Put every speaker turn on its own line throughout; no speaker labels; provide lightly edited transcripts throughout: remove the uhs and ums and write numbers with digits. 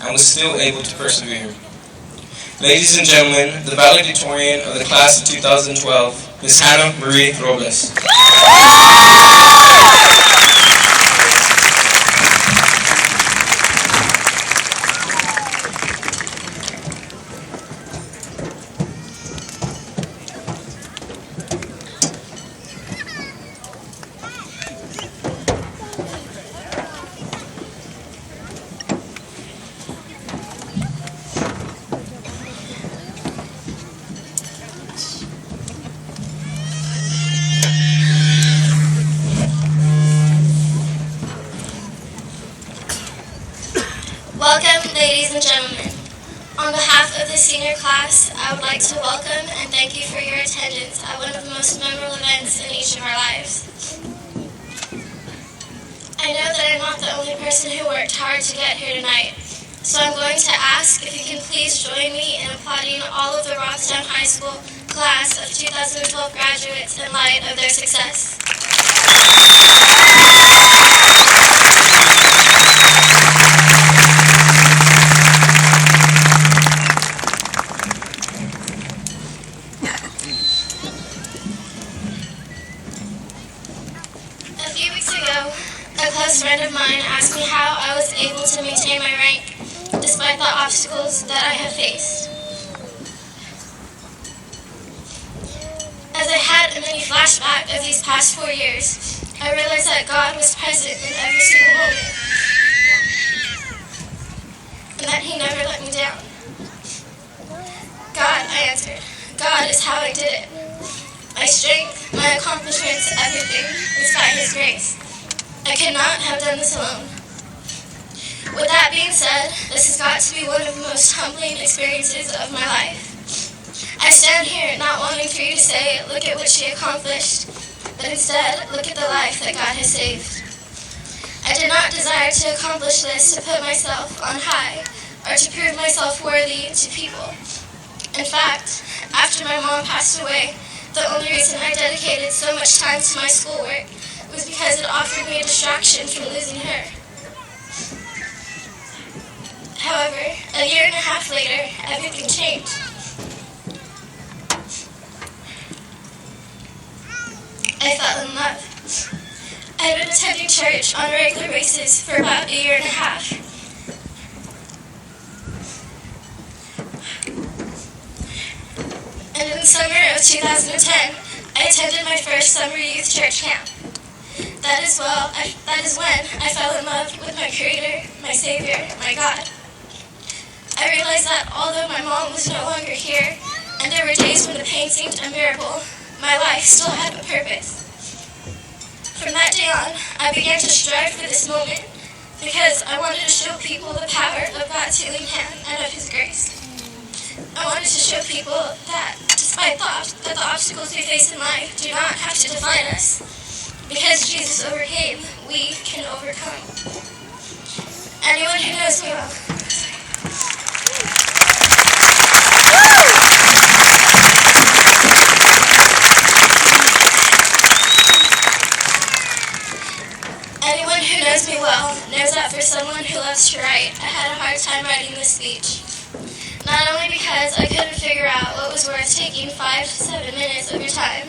and was still able to persevere. Ladies and gentlemen, the valedictorian of the class of 2012, Ms. Hannah Marie Robles.
Welcome, ladies and gentlemen. On behalf of the senior class, I would like to welcome and thank you for your attendance at one of the most memorable events in each of our lives. I know that I'm not the only person who worked hard to get here tonight, so I'm going to ask if you can please join me in applauding all of the Robstown High School class of 2012 graduates in light of their success. A few weeks ago, a close friend of mine asked me how I was able to maintain my rank despite the obstacles that I have faced. As I had a mini flashback of these past 4 years, I realized that God was present in every single moment, and that He never let me down. God, I answered. God is how I did it. My strength, my accomplishments, everything is by His grace. I could not have done this alone. With that being said, this has got to be one of the most humbling experiences of my life. I stand here not wanting for you to say, look at what she accomplished, but instead, look at the life that God has saved. I did not desire to accomplish this to put myself on high or to prove myself worthy to people. In fact, after my mom passed away, the only reason I dedicated so much time to my schoolwork was because it offered me a distraction from losing her. However, a year and a half later, everything changed. I fell in love. I had been attending church on a regular basis for about a year and a half. And in the summer of 2010, I attended my first summer youth church camp. That is when I fell in love with my Creator, my Savior, my God. I realized that although my mom was no longer here, and there were days when the pain seemed unbearable, my life still had a purpose. From that day on, I began to strive for this moment because I wanted to show people the power of God's healing hand and of His grace. I wanted to show people that despite the obstacles we face in life do not have to define us. Because Jesus overcame, we can overcome. Anyone who knows me well. Anyone who knows me well knows that for someone who loves to write, I had a hard time writing this speech. Not only because I couldn't figure out what was worth taking 5 to 7 minutes of your time,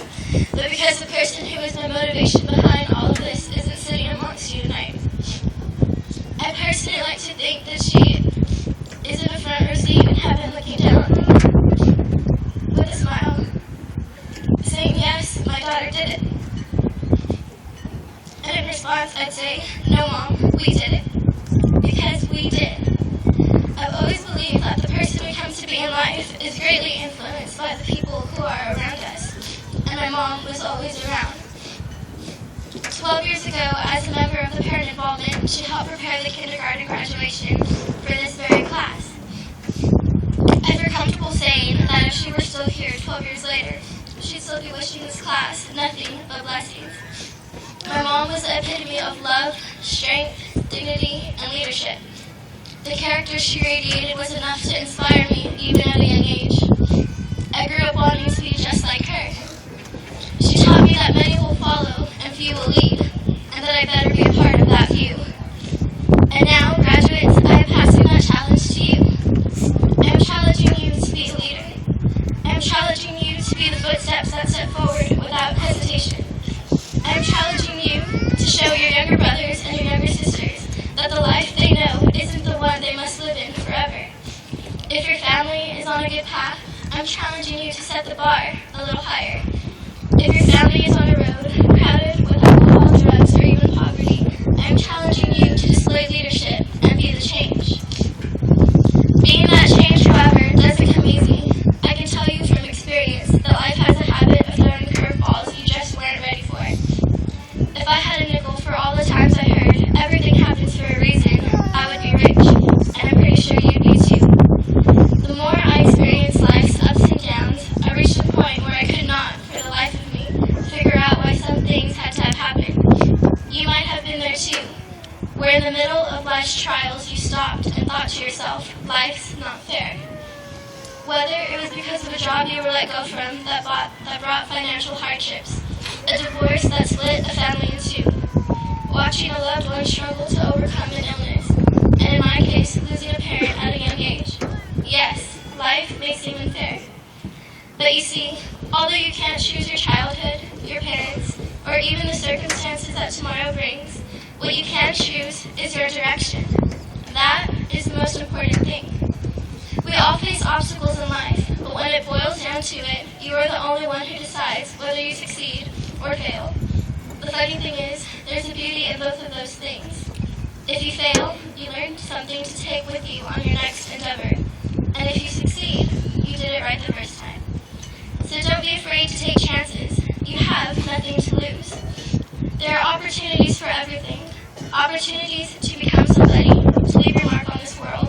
but because the person who is my motivation behind all of this isn't sitting amongst you tonight. I personally like to think that she is in a front row seat in heaven looking down on me with a smile, saying, yes, my daughter did it. And in response, I'd say, no, Mom, we did it. Because we did. I've always believed that the person we come to be in life is greatly influenced by the people who are around us. And my mom was always around. 12 years ago, as a member of the parent involvement, she helped prepare the kindergarten graduation for this very class. I feel comfortable saying that if she were still here 12 years later, she'd still be wishing this class nothing but blessings. My mom was the epitome of love, strength, dignity, and leadership. The character she radiated was enough to inspire me even at a young age. I grew up wanting to be just like her. She taught me that many will follow and few will lead, and that I better be a part of that few. And now, graduates, I am passing that challenge path, I'm challenging you to set the bar a little higher. If your family is on a road crowded with alcohol, drugs, or even poverty, I'm challenging you to display leadership and be the change. Being that change, however, does become easy. I can tell you from experience that life has a habit of throwing curveballs you just weren't ready for. If I had a nickel for all the times I heard everything happens for a reason, I would be rich, and I'm pretty sure you'd be too. The more I experienced life's ups and downs, I reached a point where I could not, for the life of me, figure out why some things had to have happened. You might have been there too, where in the middle of life's trials you stopped and thought to yourself, life's not fair. Whether it was because of a job you were let go from that brought financial hardships, a divorce that split a family in two, watching a loved one struggle to overcome an illness, and in my case, losing a parent at a young age. Yes, life may seem unfair. But you see, although you can't choose your childhood, your parents, or even the circumstances that tomorrow brings, what you can choose is your direction. That is the most important thing. We all face obstacles in life, but when it boils down to it, you are the only one who decides whether you succeed or fail. The funny thing is, there's a beauty in both of those things. If you fail, you learn something to take with you on your next endeavor. And if you succeed, you did it right the first time. So don't be afraid to take chances. You have nothing to lose. There are opportunities for everything. Opportunities to become somebody, to leave your mark on this world.